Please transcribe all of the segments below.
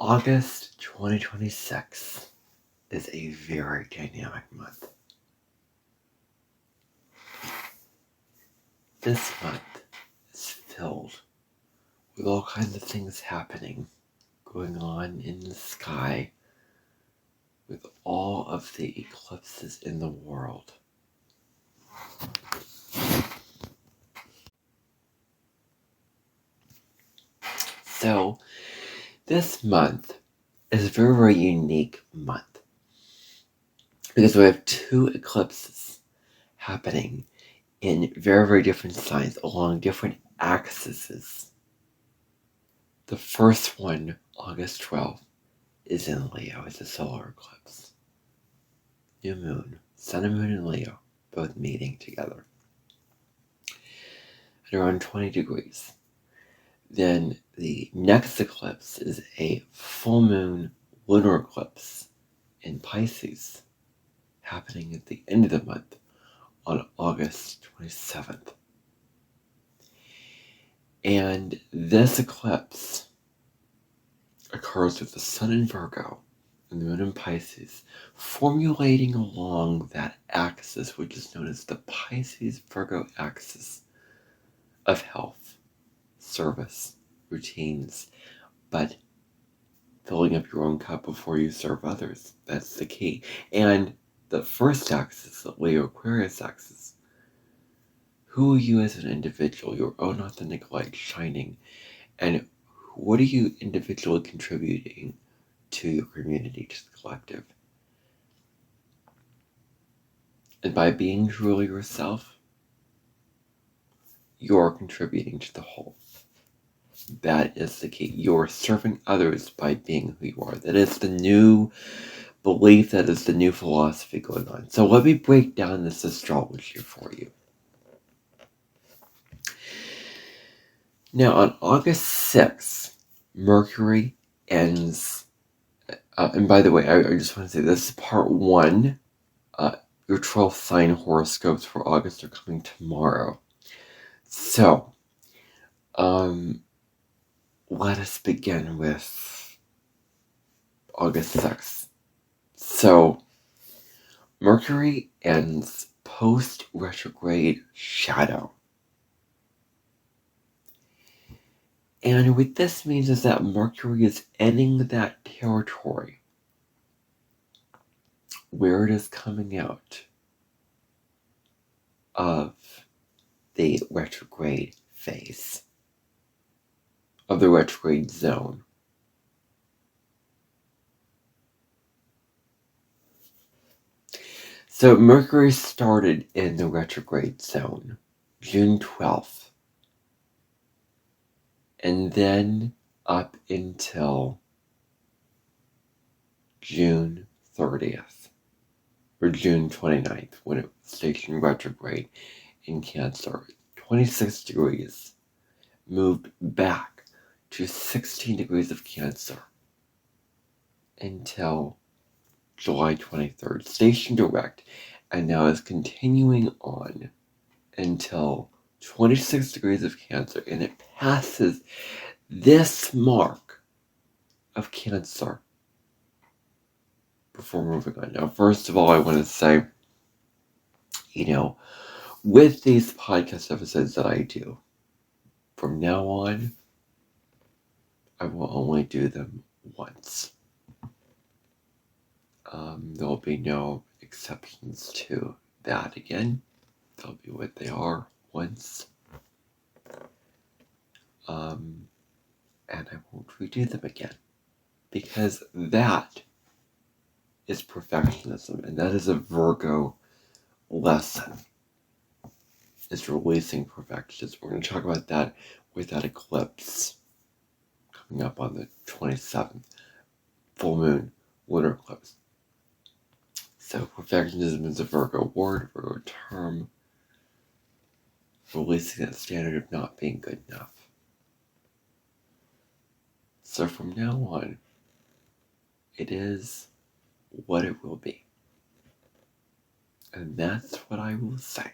August 2026 is a very dynamic month. This month is filled with all kinds of things happening, going on in the sky, with all of the eclipses in the world. So, this month is a very, very unique month because we have two eclipses happening in very, very different signs along different axes. The first one, August 12th, is in Leo. It's a solar eclipse. New moon, sun and moon in Leo, both meeting together at around 20 degrees. Then the next eclipse is a full moon lunar eclipse in Pisces, happening at the end of the month on August 27th. And this eclipse occurs with the sun in Virgo and the moon in Pisces, formulating along that axis, which is known as the Pisces-Virgo axis of health, service, routines, but filling up your own cup before you serve others. That's the key. And the first axis, the Leo-Aquarius axis, who are you as an individual, your own authentic light shining, and what are you individually contributing to your community, to the collective? And by being truly yourself, you're contributing to the whole. That is the key. You're serving others by being who you are. That is the new belief, that is the new philosophy going on. So let me break down this astrology for you. Now, on August 6th, Mercury ends, and by the way, I just want to say this is part one. Your 12 sign horoscopes for August are coming tomorrow. So, let us begin with August 6th. So, Mercury ends post-retrograde shadow. And what this means is that Mercury is ending that territory where it is coming out of the retrograde phase, of the retrograde zone. So Mercury started in the retrograde zone June 12th, and then up until June 30th, or June 29th, when it stationed retrograde in Cancer. 26 degrees, moved back to 16 degrees of Cancer until July 23rd, stationed direct, and now is continuing on until 26 degrees of Cancer, and it passes this mark of Cancer before moving on. Now, first of all, I want to say, with these podcast episodes that I do, from now on, I will only do them once. There'll be no exceptions to that again. They'll be what they are once. And I won't redo them again. Because that is perfectionism, and that is a Virgo lesson. It's releasing perfectionism. We're going to talk about that with that eclipse coming up on the 27th, full moon lunar eclipse. So perfectionism is a Virgo word, Virgo term, releasing that standard of not being good enough. So from now on, it is what it will be. And that's what I will say.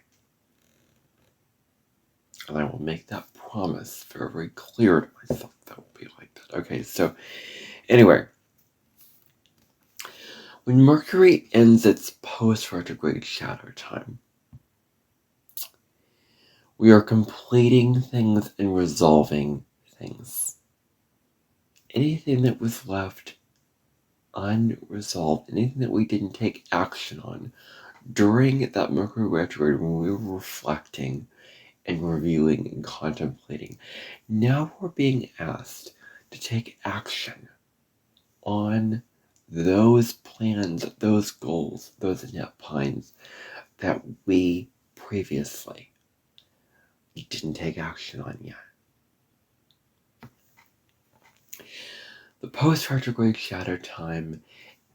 And I will make that promise very, very clear to myself that will be like that. Okay, so Anyway, when Mercury ends its post-retrograde shadow time, we are completing things and resolving things. Anything that was left unresolved, anything that we didn't take action on during that Mercury retrograde when we were reflecting and reviewing and contemplating, now we're being asked to take action on those plans, those goals, those net plans that we previously didn't take action on yet. The post-retrograde shadow time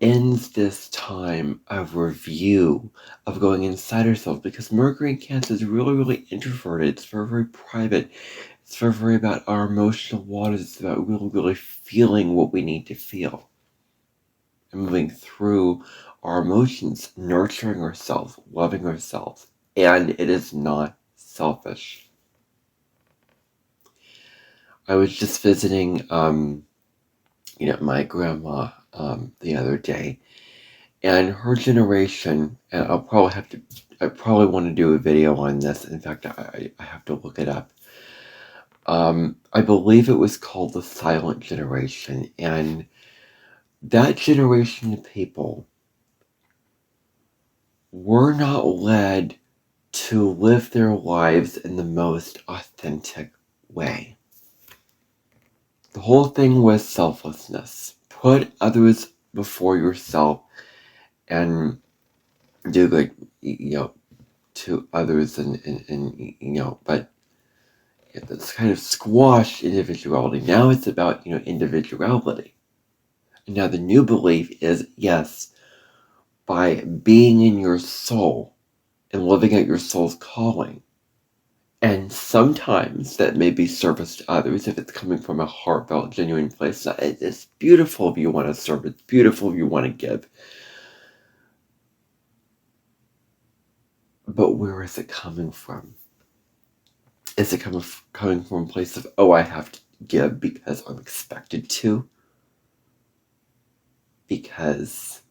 ends this time of review, of going inside ourselves, because Mercury in Cancer is really, really introverted. It's very, very private. It's very, very about our emotional waters. It's about really, really feeling what we need to feel and moving through our emotions, nurturing ourselves, loving ourselves. And it is not selfish. I was just visiting, my grandma the other day, and her generation, and I probably want to do a video on this. In fact, I have to look it up. I believe it was called the Silent Generation, and that generation of people were not led to live their lives in the most authentic way. The whole thing was selflessness. Put others before yourself and do good, to others, but this kind of squashed individuality. Now it's about, individuality. And now the new belief is, yes, by being in your soul and living out your soul's calling, and sometimes that may be service to others if it's coming from a heartfelt, genuine place. It's beautiful if you want to serve. It's beautiful if you want to give. But where is it coming from? Is it coming from a place of, I have to give because I'm expected to? Because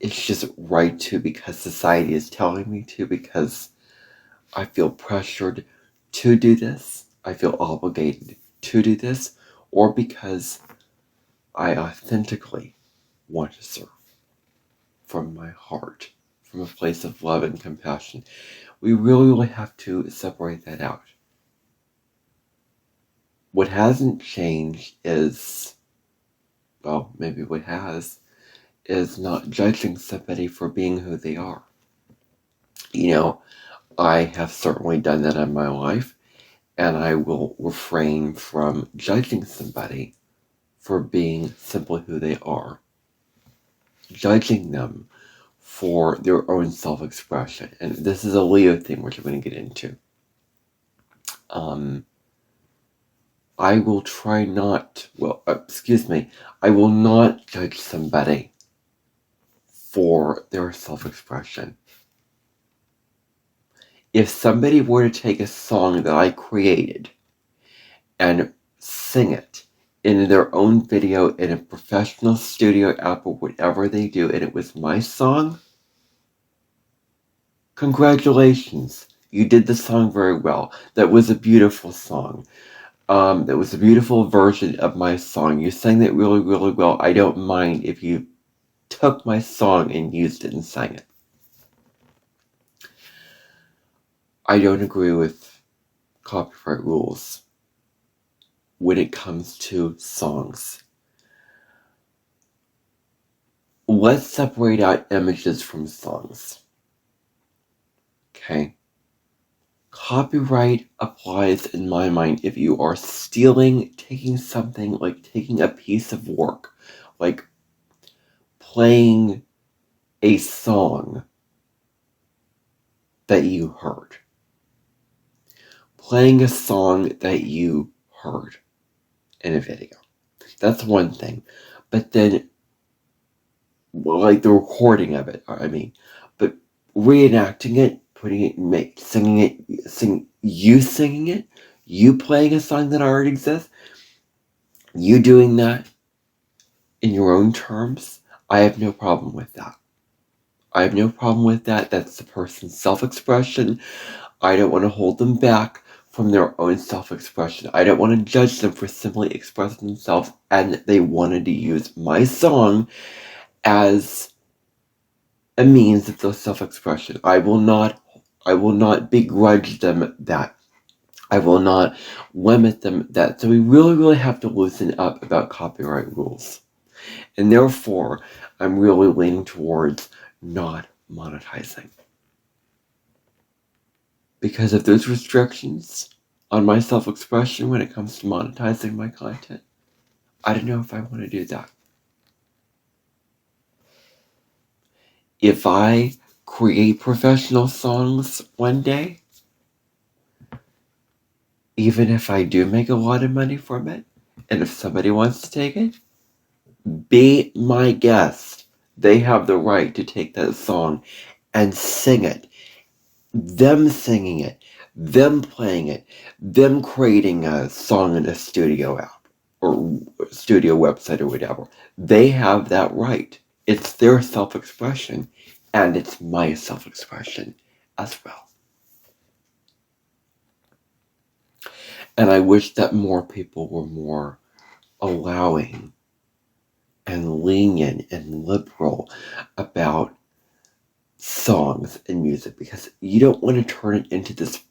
it's just right to, because society is telling me to, because I feel pressured to do this, I feel obligated to do this, or because I authentically want to serve from my heart, from a place of love and compassion. We really have to separate that out. What hasn't changed is, maybe what has, is not judging somebody for being who they are. I have certainly done that in my life, and I will refrain from judging somebody for being simply who they are. Judging them for their own self-expression. And this is a Leo thing, which I'm going to get into. I will try not, I will not judge somebody for their self-expression. If somebody were to take a song that I created and sing it in their own video in a professional studio app or whatever they do, and it was my song, congratulations. You did the song very well. That was a beautiful song. That was a beautiful version of my song. You sang that really, really well. I don't mind if you took my song and used it and sang it. I don't agree with copyright rules when it comes to songs. Let's separate out images from songs. Okay? Copyright applies in my mind if you are stealing, taking something, like taking a piece of work, like playing a song that you heard. Playing a song that you heard in a video. That's one thing. But then, like the recording of it, but reenacting it, singing it, you playing a song that already exists, You doing that in your own terms, I have no problem with that. I have no problem with that. That's the person's self-expression. I don't want to hold them back from their own self-expression. I don't want to judge them for simply expressing themselves and they wanted to use my song as a means of their self-expression. I will not begrudge them that. I will not limit them that. So we really have to loosen up about copyright rules. And therefore, I'm really leaning towards not monetizing. Because of those restrictions on my self-expression when it comes to monetizing my content, I don't know if I want to do that. If I create professional songs one day, even if I do make a lot of money from it, and if somebody wants to take it, be my guest. They have the right to take that song and sing it. Them singing it, them playing it, them creating a song in a studio app or studio website or whatever. They have that right. It's their self-expression and it's my self-expression as well. And I wish that more people were more allowing and lenient and liberal about songs and music, because you don't want to turn it into this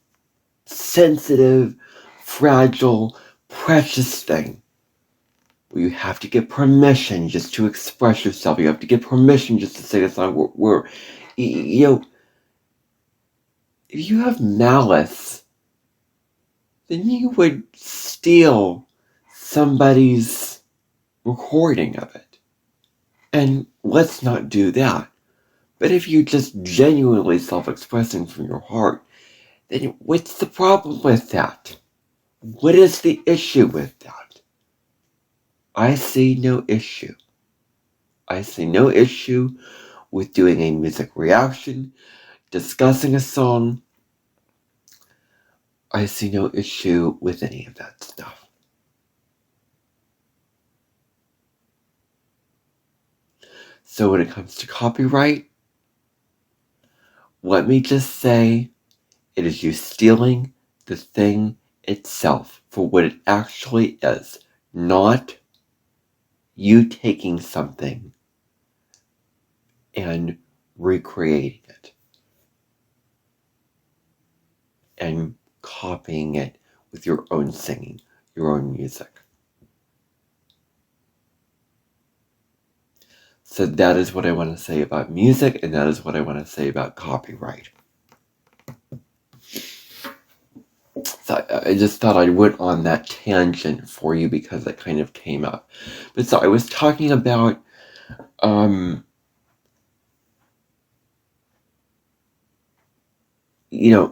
sensitive, fragile, precious thing where you have to get permission just to express yourself. You have to get permission just to say the song. You know, if you have malice, then you would steal somebody's recording of it. And let's not do that. But if you're just genuinely self-expressing from your heart, then what's the problem with that? What is the issue with that? I see no issue. I see no issue with doing a music reaction, discussing a song. I see no issue with any of that stuff. So when it comes to copyright, let me just say, it is you stealing the thing itself for what it actually is, not you taking something and recreating it and copying it with your own singing, your own music. So that is what I want to say about music, and that is what I want to say about copyright. So I just thought I went on that tangent for you because it kind of came up. But so I was talking about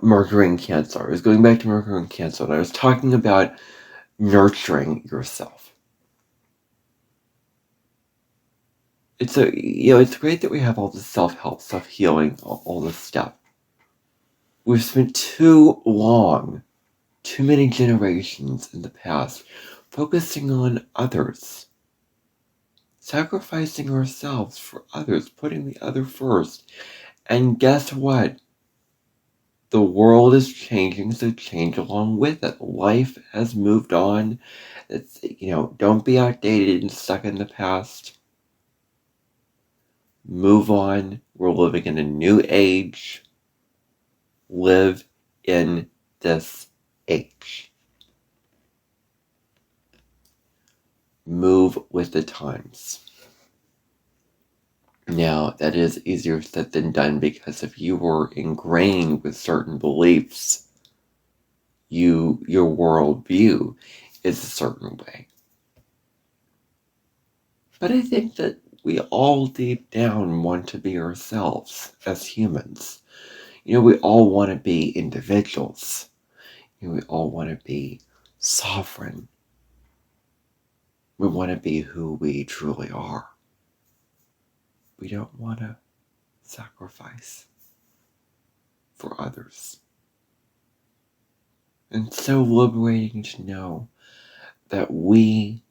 Mercury and Cancer. I was going back to Mercury and Cancer, and I was talking about nurturing yourself. It's great that we have all this self-help, self-healing, all this stuff. We've spent too many generations in the past focusing on others, sacrificing ourselves for others, putting the other first. And guess what? The world is changing, so change along with it. Life has moved on. Don't be outdated and stuck in the past. Move on. We're living in a new age. Live in this age. Move with the times. Now, that is easier said than done, because if you were ingrained with certain beliefs, your worldview is a certain way. But I think that we all deep down want to be ourselves as humans. We all want to be individuals. We all want to be sovereign. We want to be who we truly are. We don't want to sacrifice for others. And it's so liberating to know that we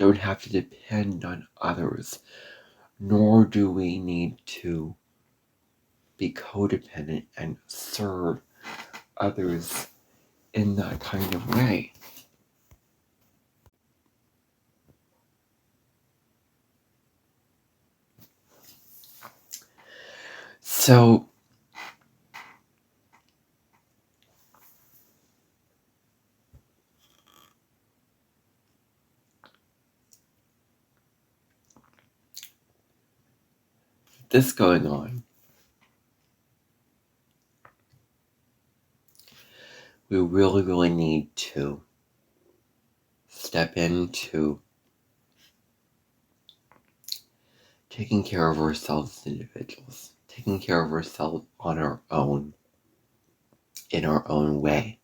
don't have to depend on others, nor do we need to be codependent and serve others in that kind of way. So, this going on, we really, really need to step into taking care of ourselves as individuals, taking care of ourselves on our own, in our own way,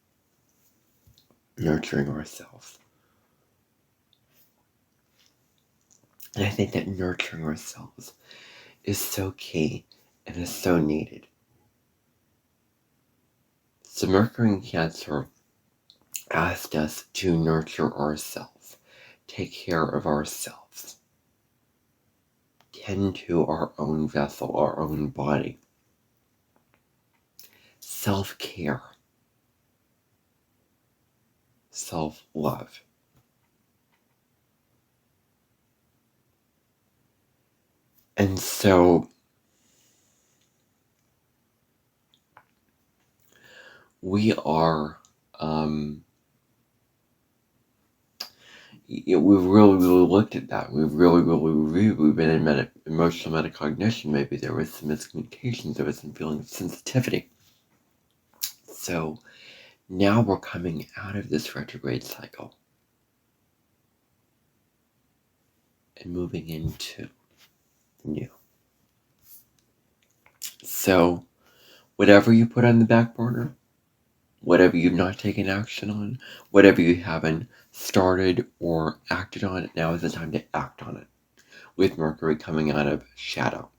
nurturing ourselves. And I think that nurturing ourselves is so key and is so needed. So Mercury in Cancer asked us to nurture ourselves, take care of ourselves, tend to our own vessel, our own body. Self-care, self-love. And so we are, we've really, really looked at that. We've really, really reviewed. We've been in emotional metacognition. Maybe there was some miscommunications. There was some feeling of sensitivity. So now we're coming out of this retrograde cycle and moving into the new. So whatever you put on the back burner, whatever you've not taken action on, whatever you haven't started or acted on, now is the time to act on it. With Mercury coming out of shadow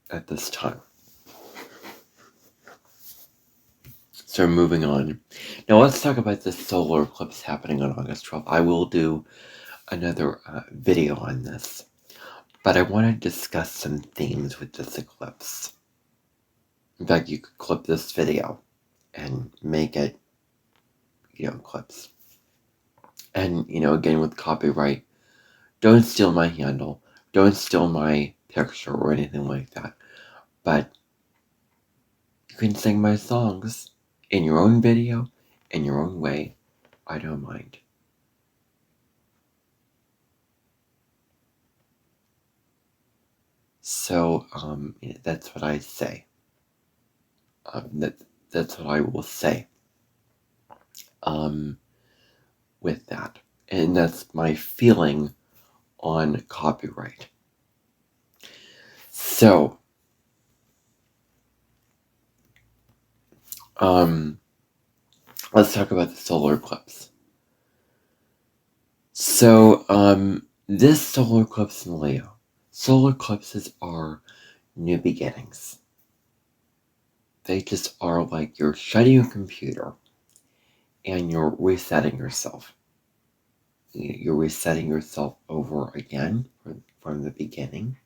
at this time. So moving on. Now let's talk about this solar eclipse happening on August 12th. I will do another video on this, but I want to discuss some themes with this eclipse. In fact, you could clip this video and make it, eclipse. And, again, with copyright, don't steal my handle, don't steal my picture or anything like that. But you can sing my songs in your own video, in your own way. I don't mind. So, that's what I say. That's what I will say. With that. And that's my feeling on copyright. So, let's talk about the solar eclipse. So, this solar eclipse in Leo. Solar eclipses are new beginnings. They just are like you're shutting your computer and you're resetting yourself. You're resetting yourself over again from the beginning,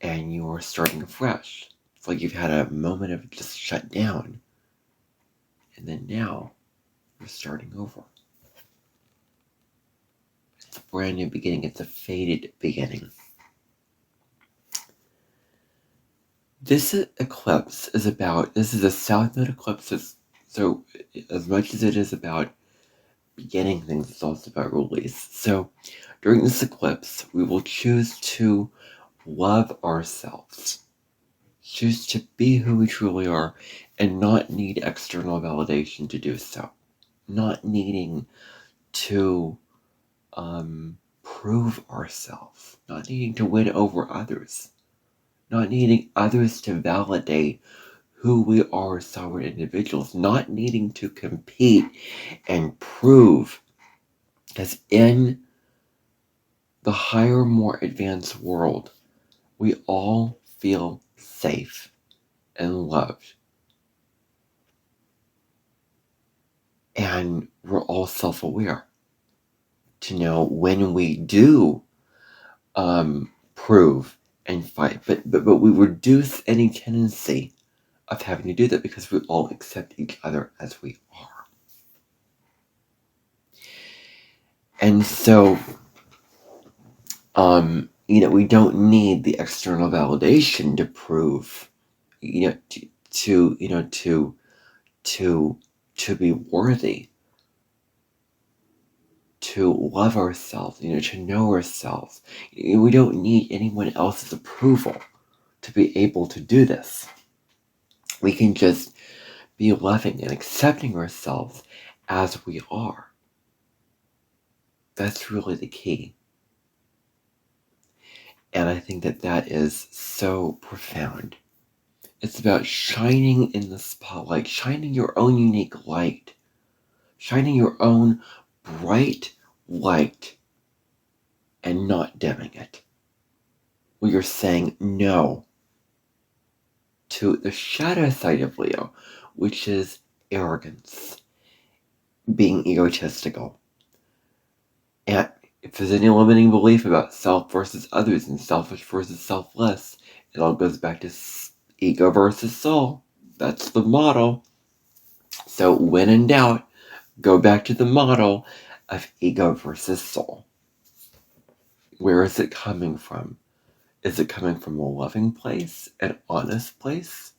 and you're starting afresh. It's like you've had a moment of just shut down, and then now you're starting over. It's a brand new beginning. It's a faded beginning. This eclipse is this is a south node eclipse. So as much as it is about beginning things, it's also about release. So during this eclipse, we will choose to love ourselves, choose to be who we truly are, and not need external validation to do so. Not needing to prove ourselves, not needing to win over others, not needing others to validate who we are as sovereign individuals, not needing to compete and prove. Because in the higher, more advanced world, we all feel safe and loved. And we're all self-aware to know when we do prove and fight, but we reduce any tendency of having to do that because we all accept each other as we are. And so, we don't need the external validation to prove, to be worthy, to love ourselves, to know ourselves. We don't need anyone else's approval to be able to do this. We can just be loving and accepting ourselves as we are. That's really the key. And I think that is so profound. It's about shining in the spotlight, shining your own unique light, shining your own bright light and not dimming it. Where you're saying no to the shadow side of Leo, which is arrogance, being egotistical. And if there's any limiting belief about self versus others and selfish versus selfless, it all goes back to ego versus soul. That's the model. So when in doubt, go back to the model of ego versus soul. Where is it coming from? Is it coming from a loving place, an honest place?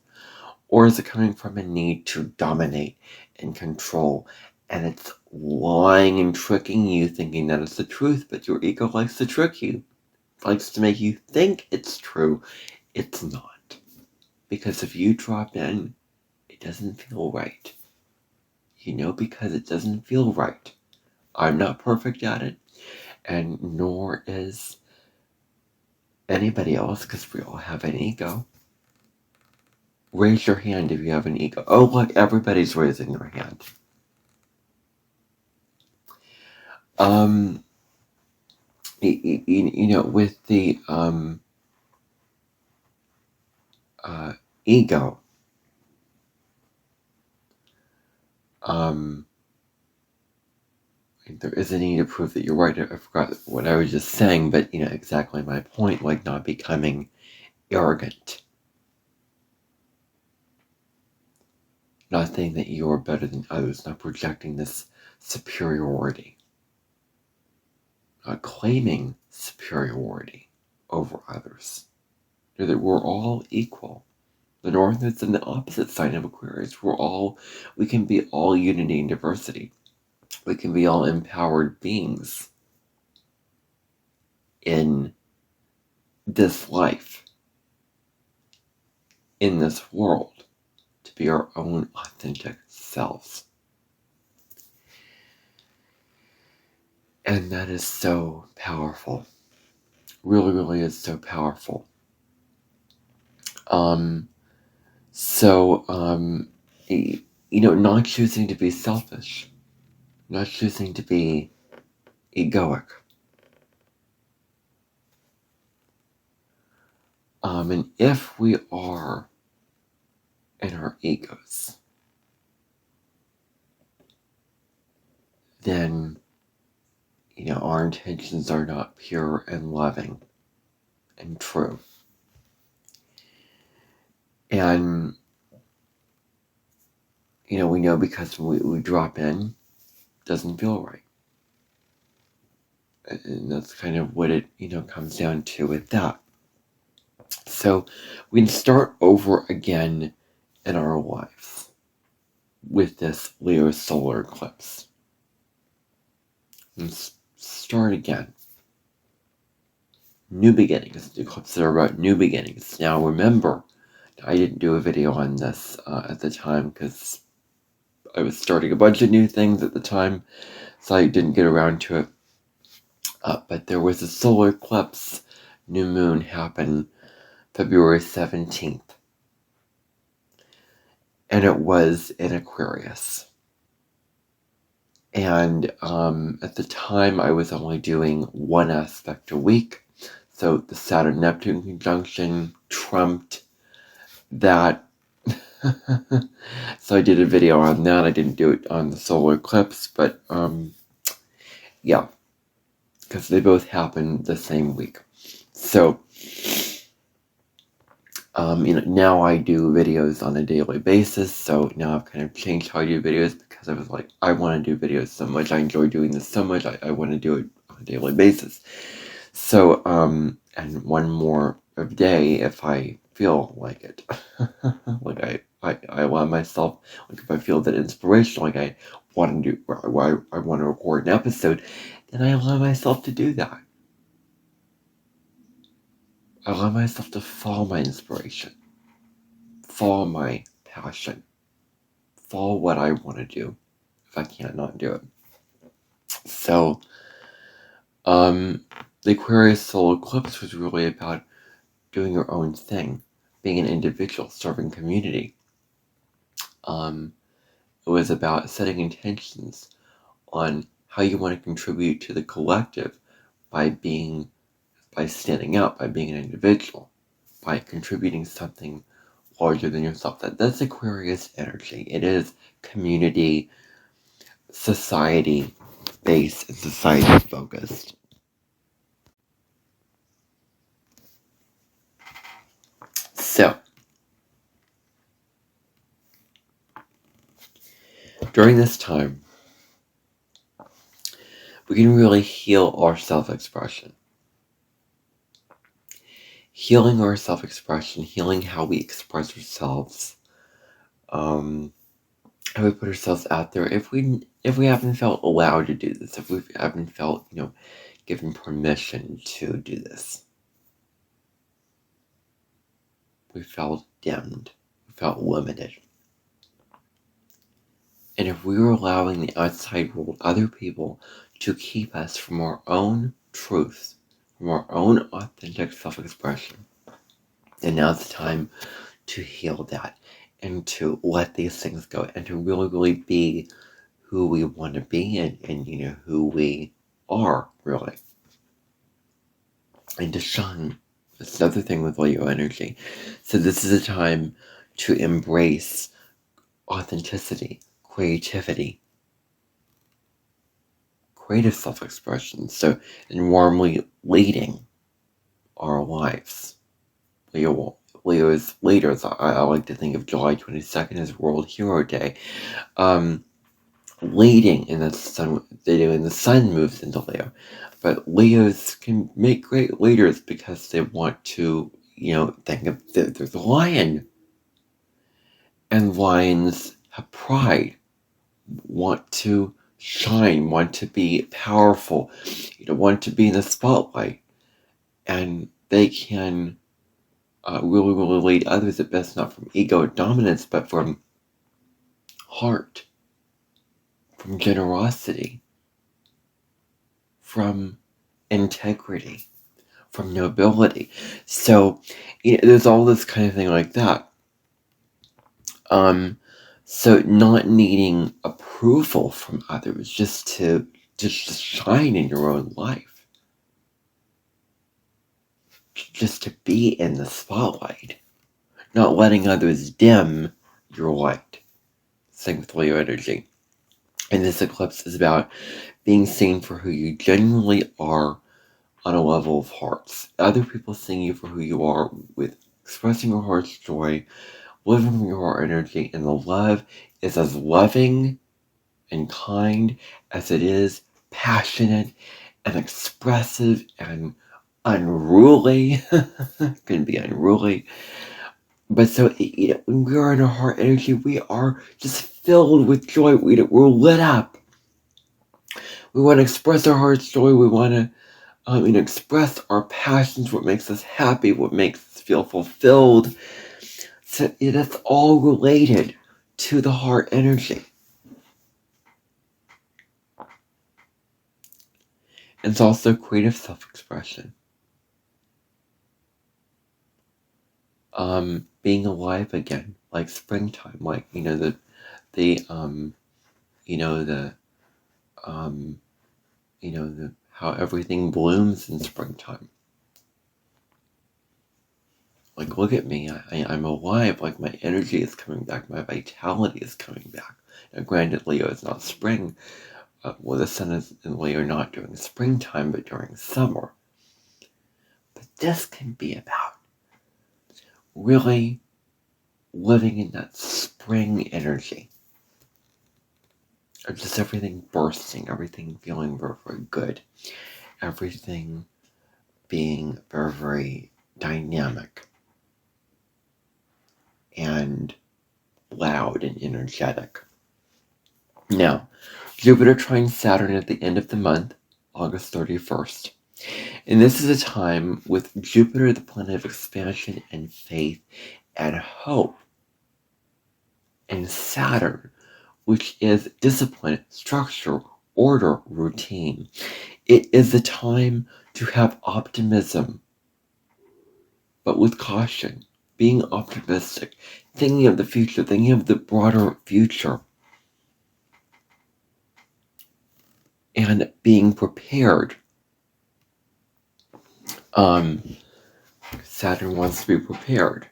Or is it coming from a need to dominate and control? And it's lying and tricking you, thinking that it's the truth, but your ego likes to trick you. It likes to make you think it's true. It's not. Because if you drop in, it doesn't feel right. Because it doesn't feel right. I'm not perfect at it, and nor is anybody else, because we all have an ego. Raise your hand if you have an ego. Oh, look, everybody's raising their hand. With the ego, there is a need to prove that you're right. I forgot what I was just saying, but exactly my point, like not becoming arrogant. Not thinking that you are better than others, not projecting this superiority. Not claiming superiority over others. That we're all equal. The North is in the opposite sign of Aquarius. We can be all unity and diversity. We can be all empowered beings in this life, in this world, to be our own authentic selves. And that is so powerful. Really, really is so powerful. Not choosing to be selfish, not choosing to be egoic. And if we are in our egos, then, our intentions are not pure and loving and true. And, we know because we drop in, doesn't feel right. And that's kind of what it, comes down to with that. So we can start over again in our lives with this Leo solar eclipse. Let's start again. New beginnings. The eclipses are about new beginnings. Now remember, I didn't do a video on this at the time because I was starting a bunch of new things at the time, so I didn't get around to it. But there was a solar eclipse, new moon, happened February 17th. And it was in Aquarius. And at the time, I was only doing one aspect a week. So the Saturn-Neptune conjunction trumped that So I did a video on that. I didn't do it on the solar eclipse, but yeah, because they both happened the same week. So now I do videos on a daily basis. So now I've kind of changed how I do videos, because I was like, I want to do videos so much. I enjoy doing this so much. I want to do it on a daily basis. So, and one more a day if I feel like it. Like I allow myself, like if I feel that inspiration, like I want to do, or I want to record an episode, then I allow myself to do that. I allow myself to follow my inspiration, follow my passion, follow what I want to do if I can't not do it. So, the Aquarius solar eclipse was really about doing your own thing, being an individual, serving community. It was about setting intentions on how you want to contribute to the collective by standing up, by being an individual, by contributing something larger than yourself. That's Aquarius energy. It is community, society-based, and society-focused. So, during this time, we can really heal our self-expression. Healing our self-expression, healing how we express ourselves, how we put ourselves out there. If we haven't felt allowed to do this, if we haven't felt, given permission to do this, we felt dimmed, we felt limited. And if we were allowing the outside world, other people, to keep us from our own truth, from our own authentic self-expression, then now's the time to heal that and to let these things go and to really, really be who we want to be and who we are, really. And to shine. That's another thing with Leo energy. So this is a time to embrace authenticity, creativity, creative self-expression. So, and warmly leading our lives. Leo's leaders, I like to think of July 22nd as World Hero Day. Leading in the sun, they do, and the sun moves into Leo. But Leos can make great leaders because they want to, think of, there's a lion. And lions have pride, want to shine, want to be powerful, want to be in the spotlight. And they can really, really lead others at best, not from ego or dominance, but from heart, from generosity, from integrity, from nobility. So, there's all this kind of thing like that. So not needing approval from others, just to shine in your own life. Just to be in the spotlight. Not letting others dim your light. Same with Leo energy. And this eclipse is about being seen for who you genuinely are on a level of hearts. Other people seeing you for who you are, with expressing your heart's joy, living from your heart energy, and the love is as loving and kind as it is passionate and expressive and unruly. Can be unruly. But so, when we are in our heart energy, we are just filled with joy. We're lit up. We want to express our heart's joy. We want to express our passions, what makes us happy, what makes us feel fulfilled. So that's all related to the heart energy. It's also creative self-expression. Being alive again, like springtime, like, how everything blooms in springtime. Like, look at me, I'm alive, like my energy is coming back, my vitality is coming back. Now, granted, Leo is not spring. Well, the sun is in Leo not during springtime, but during summer. But this can be about really living in that spring energy. Or just everything bursting, everything feeling very, very good. Everything being very, very dynamic and loud and energetic. Now, Jupiter trine Saturn at the end of the month, August 31st. And this is a time with Jupiter, the planet of expansion and faith and hope, and Saturn, which is discipline, structure, order, routine. It is the time to have optimism, but with caution, being optimistic, thinking of the future, thinking of the broader future, and being prepared. Saturn wants to be prepared,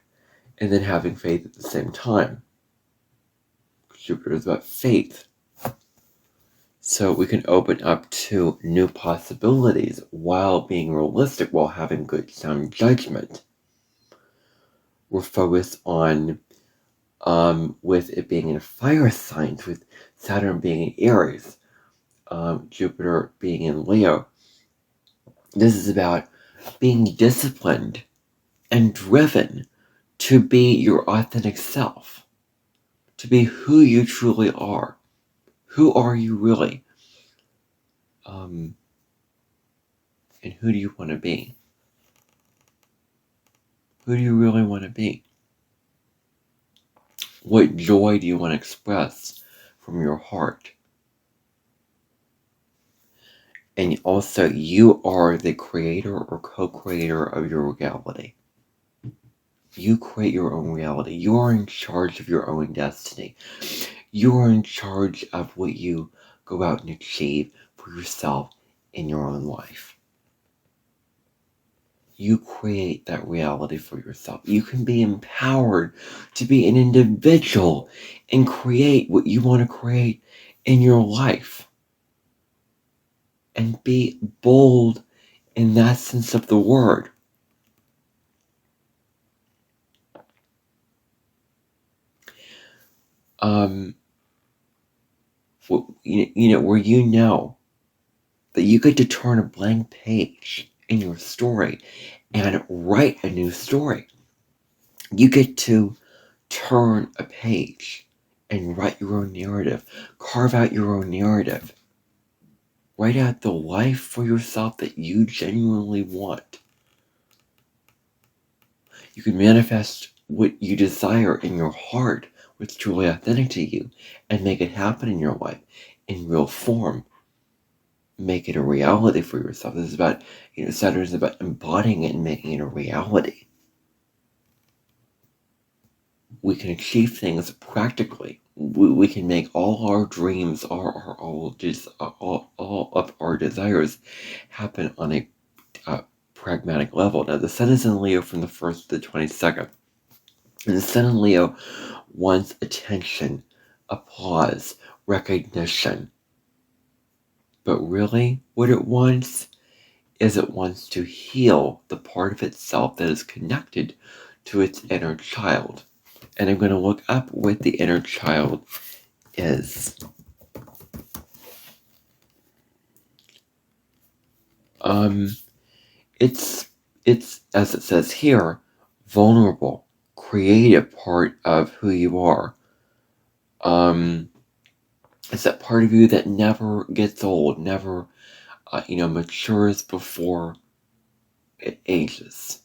and then having faith at the same time. Jupiter is about faith. So we can open up to new possibilities while being realistic, while having good sound judgment. We're focused on, with it being in fire signs, with Saturn being in Aries, Jupiter being in Leo. This is about being disciplined and driven to be your authentic self, to be who you truly are. Who are you really? And who do you want to be? Who do you really want to be? What joy do you want to express from your heart? And also, you are the creator or co-creator of your reality. You create your own reality. You are in charge of your own destiny. You are in charge of what you go out and achieve for yourself in your own life. You create that reality for yourself. You can be empowered to be an individual and create what you want to create in your life. And be bold in that sense of the word. Where you know that you get to turn a blank page in your story and write a new story. You get to turn a page and write your own narrative, carve out your own narrative, write out the life for yourself that you genuinely want. You can manifest what you desire in your heart, what's truly authentic to you, and make it happen in your life in real form. Make it a reality for yourself. This is about, Saturn is about embodying it and making it a reality. We can achieve things practically. We can make all our dreams, all of our desires happen on a pragmatic level. Now, the sun is in Leo from the 1st to the 22nd. And the sun in Leo wants attention, applause, recognition. But really, what it wants is it wants to heal the part of itself that is connected to its inner child. And I'm going to look up what the inner child is. It's as it says here, vulnerable, creative part of who you are. It's that part of you that never gets old, never, matures before it ages.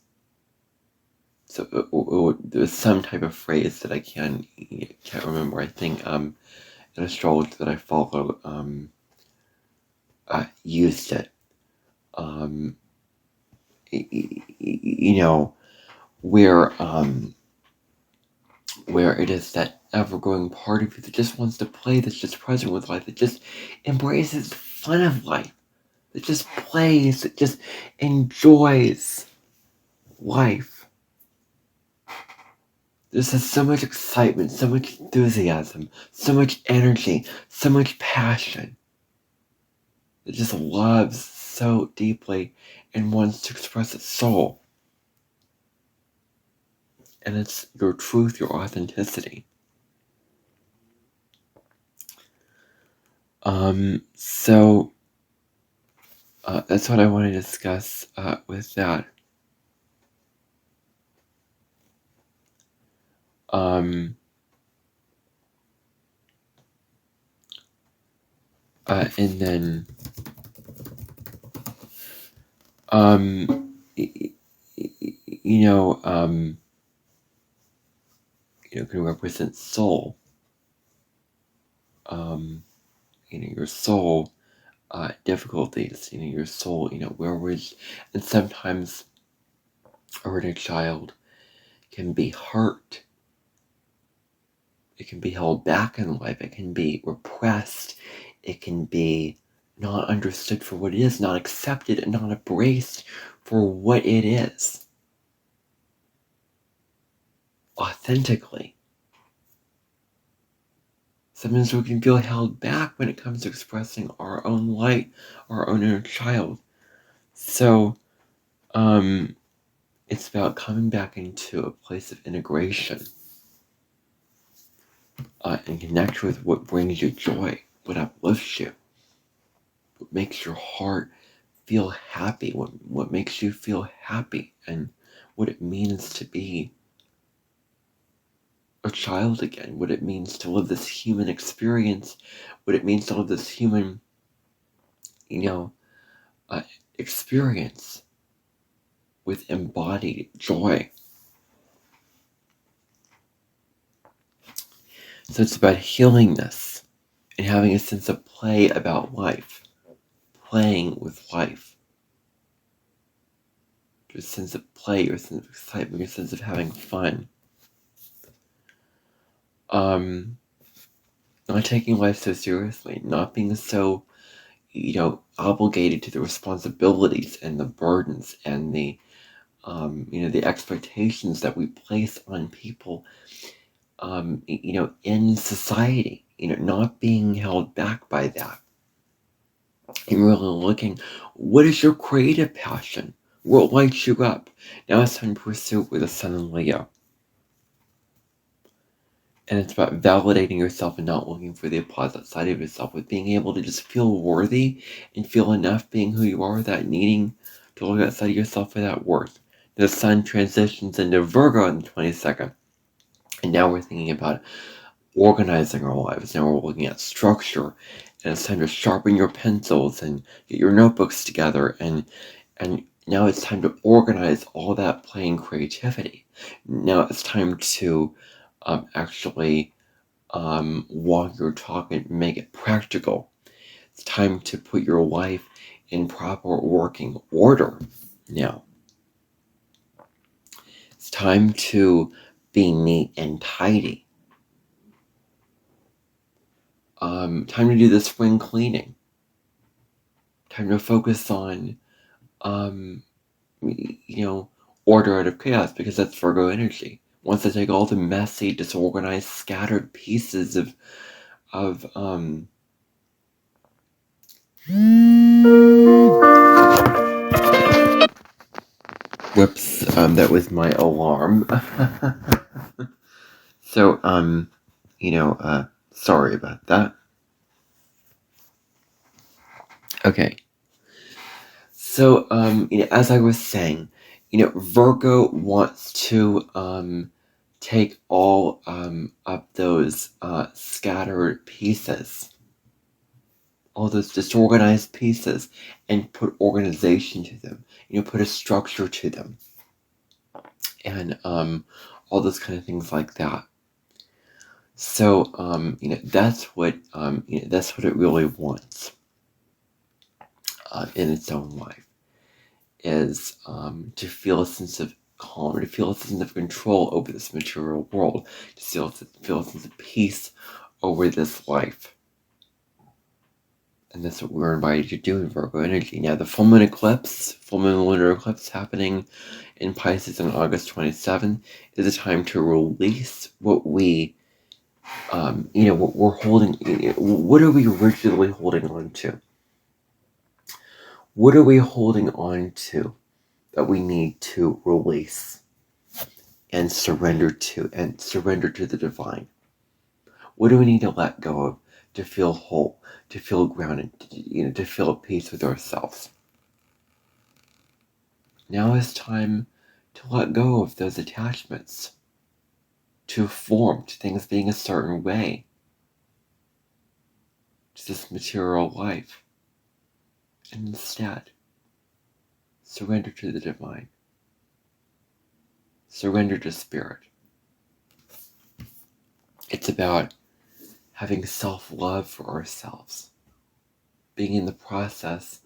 So there's some type of phrase that I can't remember. I think an astrologer that I follow used it. Where it is that ever-growing part of you that just wants to play, that's just present with life, that just embraces the fun of life, that just plays, that just enjoys life. There's just so much excitement, so much enthusiasm, so much energy, so much passion. It just loves so deeply and wants to express its soul. And it's your truth, your authenticity. So that's what I want to discuss with that. And then can represent soul. Your soul difficulties. Your soul. Where was, and sometimes our inner child can be hurt. It can be held back in life. It can be repressed. It can be not understood for what it is, not accepted, and not embraced for what it is. Authentically. Sometimes we can feel held back when it comes to expressing our own light, our own inner child. So, it's about coming back into a place of integration and connect with what brings you joy, what uplifts you, what makes your heart feel happy, what makes you feel happy, and what it means to be a child again, what it means to live this human experience, what it means to live this human, experience with embodied joy. So it's about healing this and having a sense of play about life, playing with life. Your sense of play, your sense of excitement, your sense of having fun. Not taking life so seriously, not being so, obligated to the responsibilities and the burdens and the, the expectations that we place on people, in society, not being held back by that. And really looking, what is your creative passion? What lights you up? Now it's time to pursue with the Sun and Leo. And it's about validating yourself and not looking for the applause outside of yourself, with being able to just feel worthy and feel enough being who you are without needing to look outside of yourself for that worth. The Sun transitions into Virgo on the 22nd. And now we're thinking about organizing our lives. Now we're looking at structure. And it's time to sharpen your pencils and get your notebooks together. And now it's time to organize all that play and creativity. Now it's time to actually walk your talk and make it practical. It's time to put your life in proper working order now. It's time to be neat and tidy. Time to do the spring cleaning. Time to focus on, order out of chaos, because that's Virgo energy. Wants to take all the messy, disorganized, scattered pieces of whoops, that was my alarm. So, sorry about that. Okay. So, as I was saying, Virgo wants to take all of those scattered pieces, all those disorganized pieces, and put organization to them. Put a structure to them, and all those kind of things like that. So, that's what it really wants in its own life, is to feel a sense of calm, to feel a sense of control over this material world, to feel a sense of peace over this life. And that's what we're invited to do in Virgo energy. Now, the full moon lunar eclipse happening in Pisces on August 27th is a time to release what we, what we're holding. What are we originally holding on to? What are we holding on to that we need to release and surrender to the divine? What do we need to let go of to feel whole, to feel grounded, to feel at peace with ourselves? Now is time to let go of those attachments, to form, to things being a certain way, to this material life, and instead surrender to the divine, surrender to spirit. It's about having self-love for ourselves, being in the process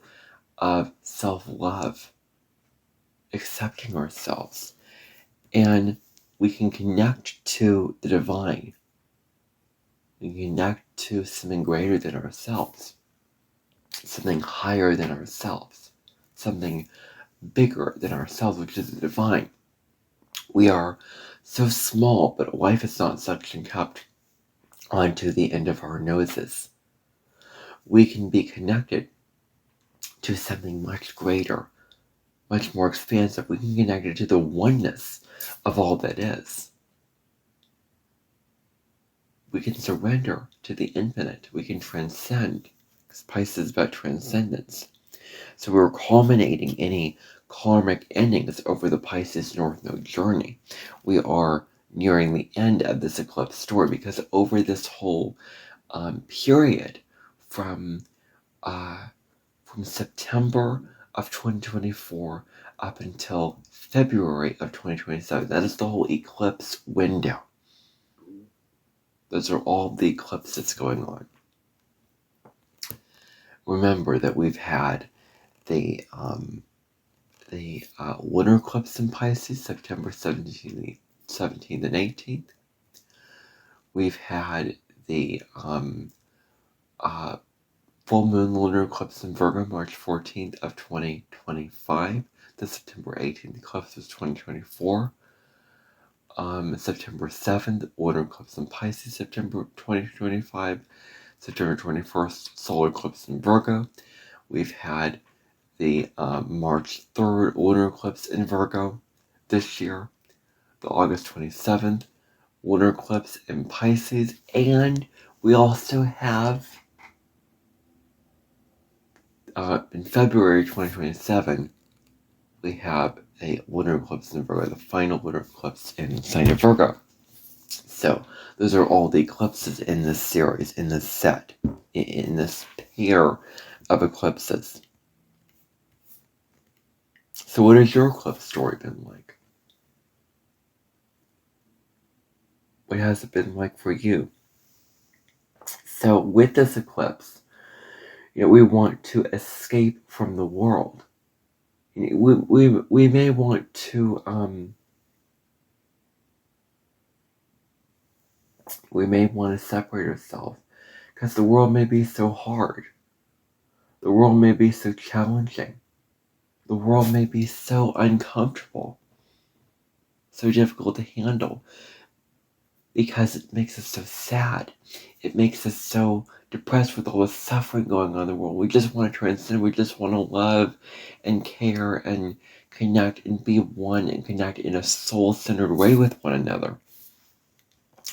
of self-love, accepting ourselves, and we can connect to the divine. We can connect to something greater than ourselves, something higher than ourselves, something bigger than ourselves, which is the divine. We are so small, but life is not suction cupped onto the end of our noses. We can be connected to something much greater, much more expansive. We can connect it to the oneness of all that is. We can surrender to the infinite. We can transcend, because Pisces is about transcendence. So we're culminating any karmic endings over the Pisces North Node journey. We are nearing the end of this eclipse story, because over this whole period from September of 2024 up until February of 2027, that is the whole eclipse window. Those are all the eclipses going on. Remember that we've had the lunar eclipse in Pisces, September 17th and 18th. We've had the full moon lunar eclipse in Virgo, March 14th of 2025. The September 18th eclipse was 2024. September 7th, lunar eclipse in Pisces, September 2025. September 21st, solar eclipse in Virgo. We've had the March 3rd lunar eclipse in Virgo this year, the August 27th lunar eclipse in Pisces, and we also have in February 2027 we have a lunar eclipse in Virgo, the final lunar eclipse in the sign of Virgo. So those are all the eclipses in this series, in this set, in this pair of eclipses. So what has your eclipse story been like? What has it been like for you? So with this eclipse, we want to escape from the world. We may want to separate ourselves, because the world may be so hard. The world may be so challenging. The world may be so uncomfortable, so difficult to handle, because it makes us so sad. It makes us so depressed with all the suffering going on in the world. We just want to transcend. We just want to love and care and connect and be one and connect in a soul-centered way with one another.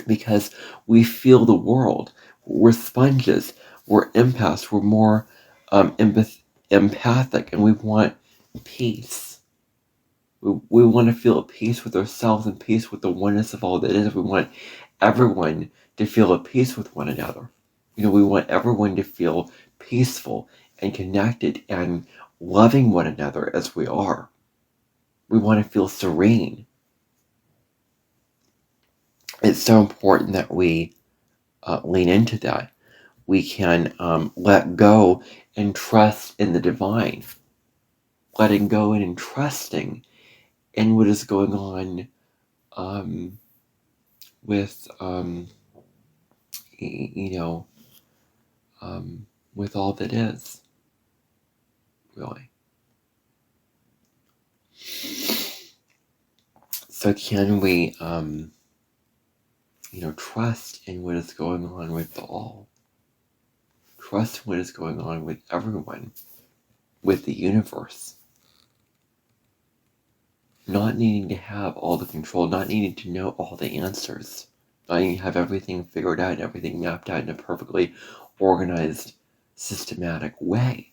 Because we feel the world. We're sponges. We're empaths. We're more empathic, and we want peace. We want to feel at peace with ourselves and peace with the oneness of all that is. We want everyone to feel at peace with one another. We want everyone to feel peaceful and connected and loving one another as we are. We want to feel serene. It's so important that we lean into that. We can let go and trust in the divine. Letting go and entrusting in what is going on with with all that is, really. So can we, trust in what is going on with the all? Trust what is going on with everyone, with the universe. Not needing to have all the control, not needing to know all the answers, not needing to have everything figured out and everything mapped out in a perfectly organized, systematic way.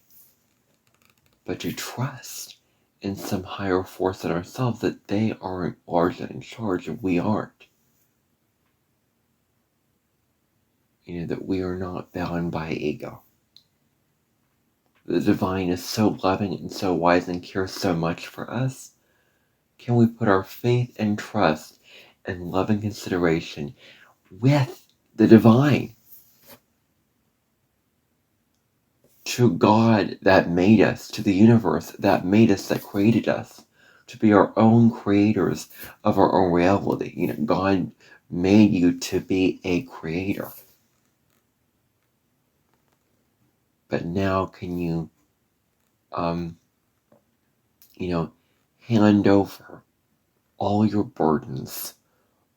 But to trust in some higher force in ourselves that they are large and in charge and we aren't. That we are not bound by ego. The divine is so loving and so wise and cares so much for us. Can we put our faith and trust and loving consideration with the divine? To God that made us, to the universe that made us, that created us, to be our own creators of our own reality. God made you to be a creator. But now can you, hand over all your burdens,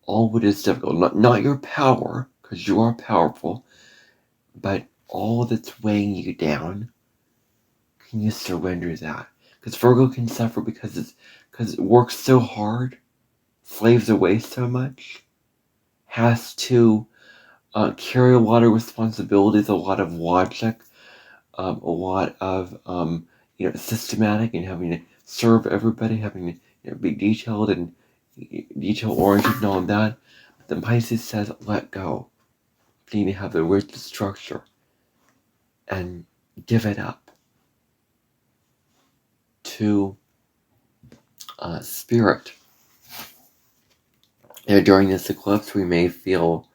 all what is difficult, not your power, because you are powerful, but all that's weighing you down, can you surrender that? Because Virgo can suffer because it works so hard, slaves away so much, has to carry a lot of responsibilities, a lot of logic, a lot of systematic, and having to serve everybody, having to be detailed and detail-oriented and all of that. But then Pisces says, let go. You need to have the rigid structure and give it up to spirit. During this eclipse, we may feel,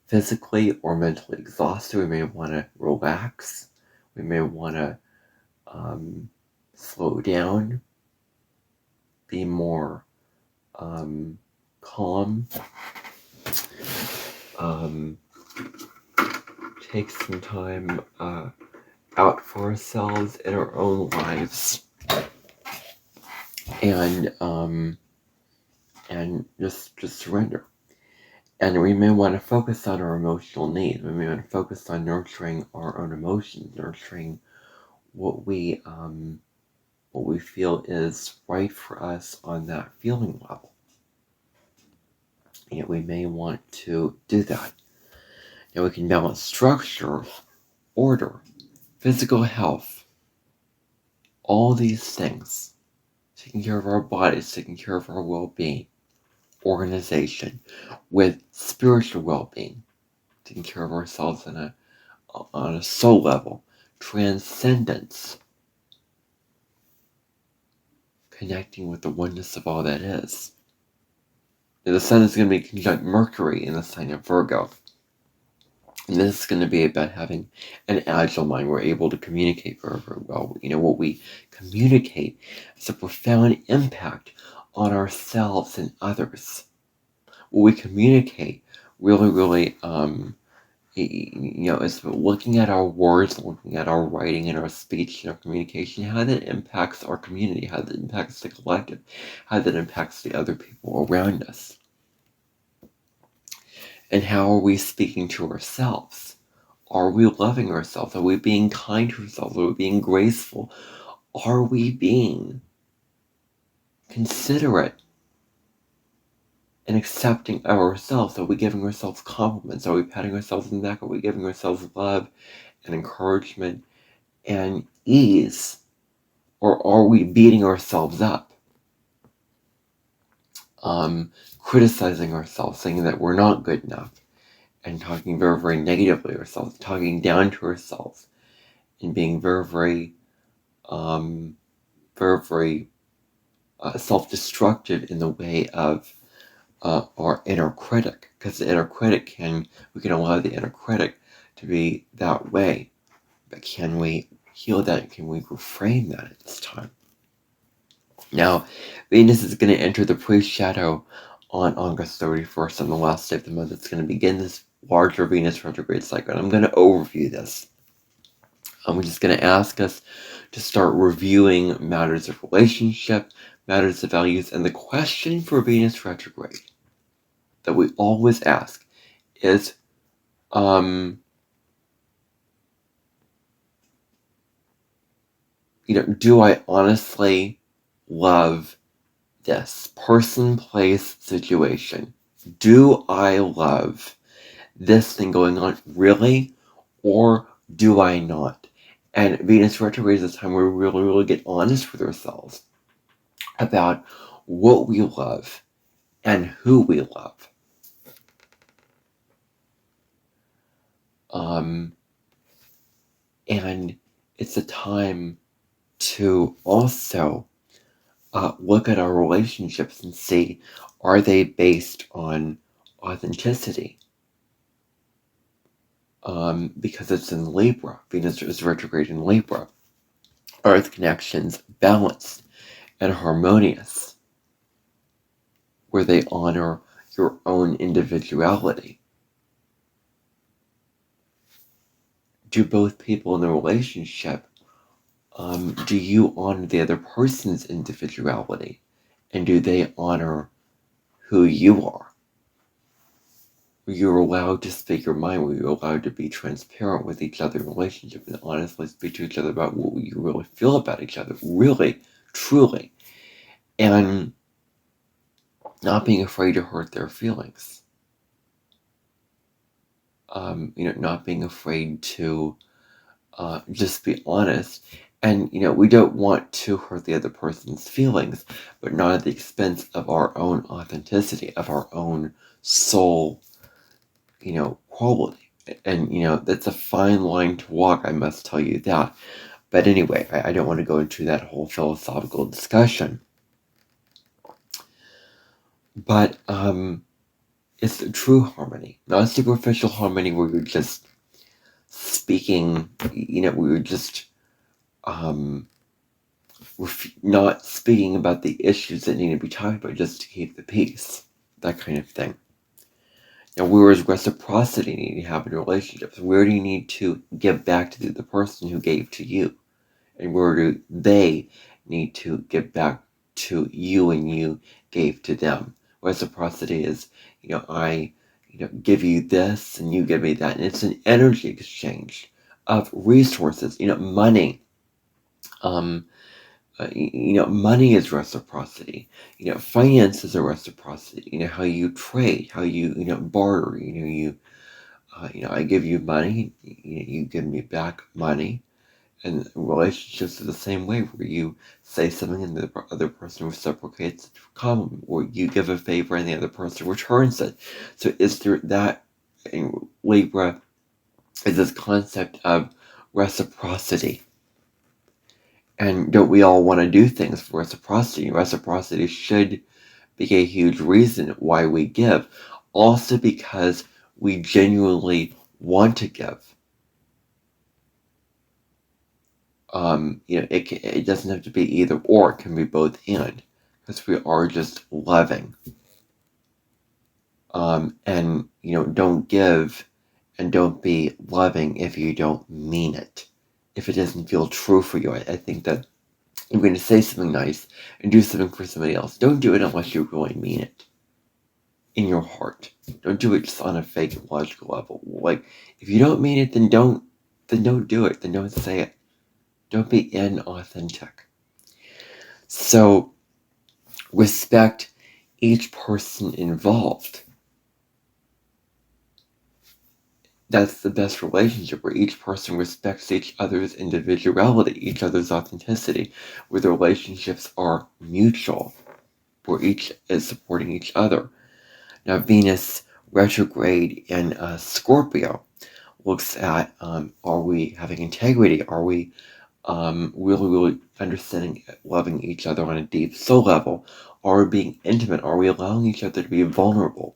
physically or mentally exhausted. We may want to relax. We may want to slow down, be more calm, take some time out for ourselves in our own lives, and just surrender. And we may want to focus on our emotional needs. We may want to focus on nurturing our own emotions, nurturing what we feel is right for us on that feeling level. We may want to do that. We can balance structure, order, physical health, all these things, taking care of our bodies, taking care of our well-being, organization, with spiritual well-being, taking care of ourselves on a soul level, transcendence, connecting with the oneness of all that is. The sun is going to be conjunct Mercury in the sign of Virgo. And this is going to be about having an agile mind. We're able to communicate very, very well. What we communicate has a profound impact on ourselves and others. What we communicate really, really, is looking at our words, looking at our writing and our speech and our communication, how that impacts our community, how that impacts the collective, how that impacts the other people around us. And how are we speaking to ourselves? Are we loving ourselves? Are we being kind to ourselves? Are we being graceful? Are we being considerate and accepting of ourselves? Are we giving ourselves compliments? Are we patting ourselves on the back? Are we giving ourselves love and encouragement and ease? Or are we beating ourselves up? Criticizing ourselves, saying that we're not good enough, and talking very, very negatively of ourselves, talking down to ourselves, and being very, very, very self-destructive in the way of our inner critic. Because the inner critic we can allow the inner critic to be that way. But can we heal that? Can we reframe that at this time? Now, Venus is going to enter the pre-shadow on August 31st, on the last day of the month. It's going to begin this larger Venus retrograde cycle. And I'm going to overview this. I'm just going to ask us to start reviewing matters of relationship, matters of values, and the question for Venus retrograde that we always ask is, do I honestly love this person, place, situation? Do I love this thing going on really, or do I not? And Venus retrograde is a time where we really get honest with ourselves about what we love and who we love. And it's a time to also look at our relationships and see, are they based on authenticity? Because it's in Libra. Venus is retrograde in Libra. Earth connections balanced and harmonious, where they honor your own individuality. Do both people in the relationship, do you honor the other person's individuality? And do they honor who you are? Were you allowed to speak your mind? Were you allowed to be transparent with each other in relationship and honestly speak to each other about what you really feel about each other? Really, truly. And not being afraid to hurt their feelings. Not being afraid to just be honest. And, we don't want to hurt the other person's feelings, but not at the expense of our own authenticity, of our own soul, quality. And, that's a fine line to walk, I must tell you that. But anyway, I don't want to go into that whole philosophical discussion. But it's a true harmony, not a superficial harmony where you're just speaking, we're just we're not speaking about the issues that need to be talked about just to keep the peace, that kind of thing. Now, where is reciprocity need to happen in relationships? Where do you need to give back to the person who gave to you? And where do they need to give back to you and you gave to them? Reciprocity is, I give you this and you give me that. And it's an energy exchange of resources, money. Money is reciprocity. Finance is a reciprocity. How you trade, how you, barter. I give you money, you give me back money. And relationships are the same way, where you say something and the other person reciprocates it to a compliment, or you give a favor and the other person returns it. So is there that in Libra is this concept of reciprocity? And don't we all want to do things for reciprocity? Reciprocity should be a huge reason why we give. Also because we genuinely want to give. It doesn't have to be either or. It can be both and. Because we are just loving. And, don't give and don't be loving if you don't mean it. If it doesn't feel true for you. I think that you're going to say something nice and do something for somebody else. Don't do it unless you really mean it. In your heart. Don't do it just on a fake logical level. Like, if you don't mean it, then don't do it. Then don't say it. Don't be inauthentic. So, respect each person involved. That's the best relationship, where each person respects each other's individuality, each other's authenticity, where the relationships are mutual, where each is supporting each other. Now, Venus retrograde in Scorpio looks at, are we having integrity? Are we really understanding, loving each other on a deep soul level? Are we being intimate? Are we allowing each other to be vulnerable?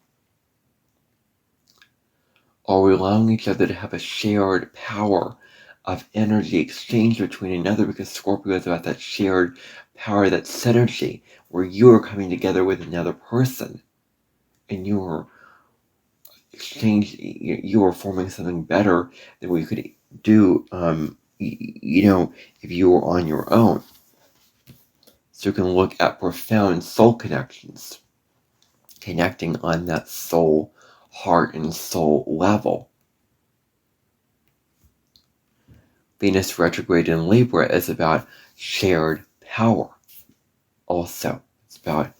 Are we allowing each other to have a shared power of energy exchange between another? Because Scorpio is about that shared power, that synergy, where you are coming together with another person and you're exchange, you are forming something better than we could do, if you were on your own. So you can look at profound soul connections, connecting on that soul, heart, and soul level. Venus retrograde in Libra is about shared power. Also, it's about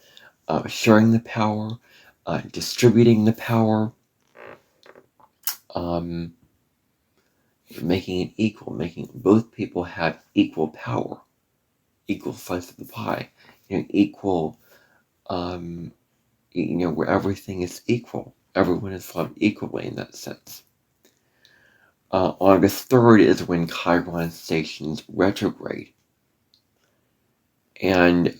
sharing the power, distributing the power, making it equal, making both people have equal power, equal slice of the pie, equal, where everything is equal. Everyone is loved equally in that sense. August 3rd is when Chiron stations retrograde. And,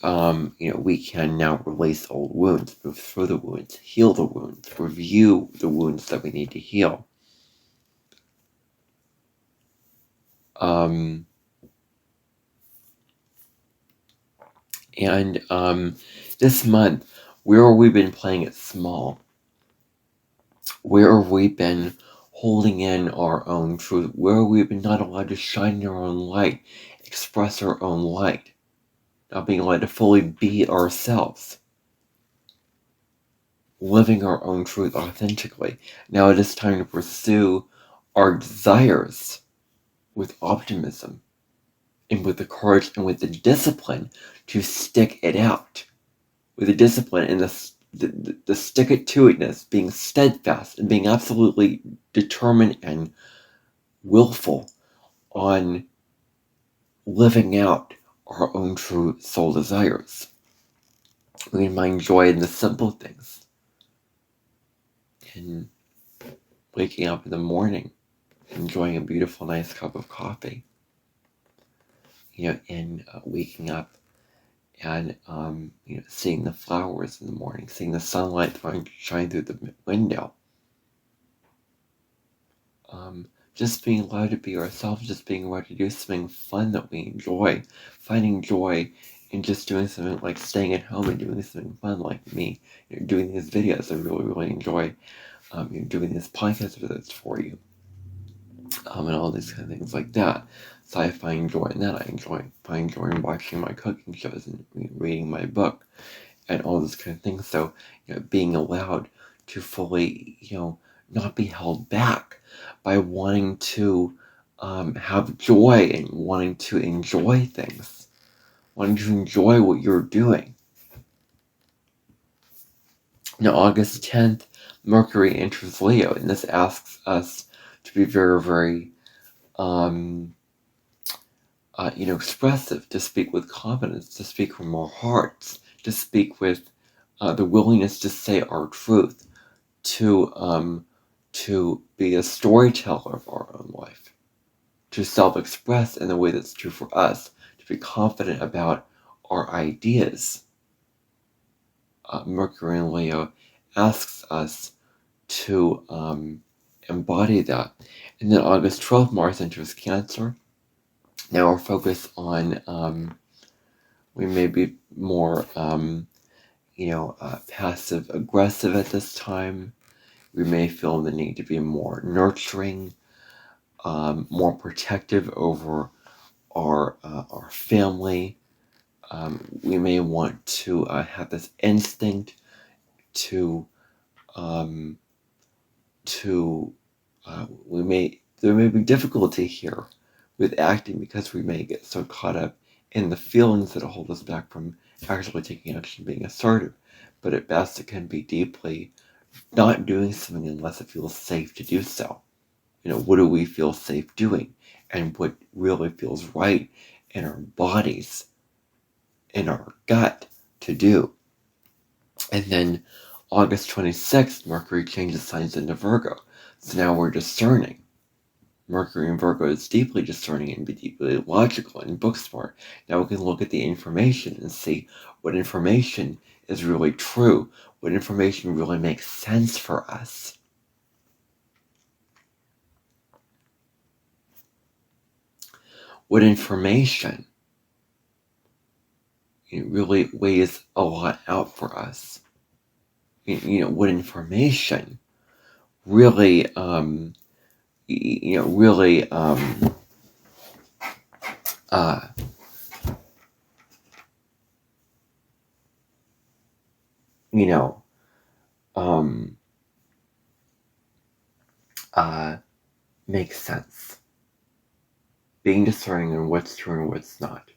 we can now release old wounds, move through the wounds, heal the wounds, review the wounds that we need to heal. This month, where have we been playing it small? Where have we been holding in our own truth? Where have we been not allowed to shine our own light, express our own light, not being allowed to fully be ourselves, living our own truth authentically? Now it is time to pursue our desires with optimism and with the courage and with the discipline to stick it out, with the discipline and the stick it to itness, being steadfast and being absolutely determined and willful on living out our own true soul desires. We can find joy in the simple things, in waking up in the morning, enjoying a beautiful, nice cup of coffee, in waking up and seeing the flowers in the morning, seeing the sunlight shine through the window, just being allowed to be ourselves, just being allowed to do something fun that we enjoy, finding joy in just doing something like staying at home and doing something fun like me, doing these videos. I really, really enjoy doing these podcast visits for you, and all these kind of things like that. So I find joy in that. I find joy in watching my cooking shows and reading my book and all those kind of things. So, being allowed to fully, not be held back by wanting to have joy and wanting to enjoy things, wanting to enjoy what you're doing. Now, August 10th, Mercury enters Leo, and this asks us to be very, very expressive, to speak with confidence, to speak from our hearts, to speak with the willingness to say our truth, to be a storyteller of our own life, to self-express in the way that's true for us, to be confident about our ideas. Mercury in Leo asks us to embody that. And then August 12th, Mars enters Cancer. Now we're focused on, we may be more, passive-aggressive at this time. We may feel the need to be more nurturing, more protective over our family. We may want to have this instinct there may be difficulty here with acting because we may get so caught up in the feelings that hold us back from actually taking action, being assertive. But at best, it can be deeply not doing something unless it feels safe to do so. What do we feel safe doing? And what really feels right in our bodies, in our gut to do. And then August 26th, Mercury changes signs into Virgo. So now we're discerning. Mercury in Virgo is deeply discerning and deeply logical and book smart. Now we can look at the information and see what information is really true, what information really makes sense for us. What information really weighs a lot out for us. What information really, really, you know, um, makes sense. Being discerning on what's true and what's not.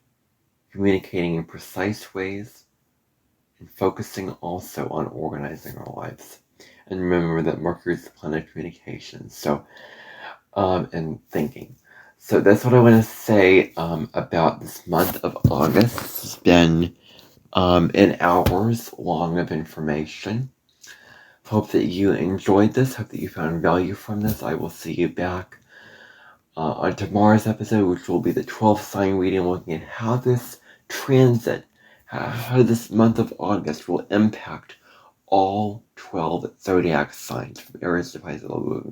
Communicating in precise ways, and focusing also on organizing our lives. And remember that Mercury is the planet of communication, so, and thinking. So that's what I want to say about this month of August. It's been an hours long of information. Hope that you enjoyed this. Hope that you found value from this. I will see you back on tomorrow's episode, which will be the 12th sign reading, looking at how this transit, how this month of August will impact all 12 zodiac signs from Aries to Pisces.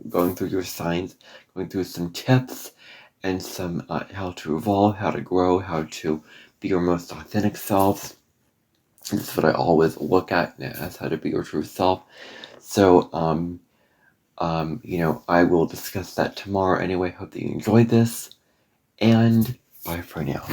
Going through your signs, going through some tips and some how to evolve, how to grow, how to be your most authentic selves. This is what I always look at as how to be your true self. So, I will discuss that tomorrow anyway. Hope that you enjoyed this, and bye for now.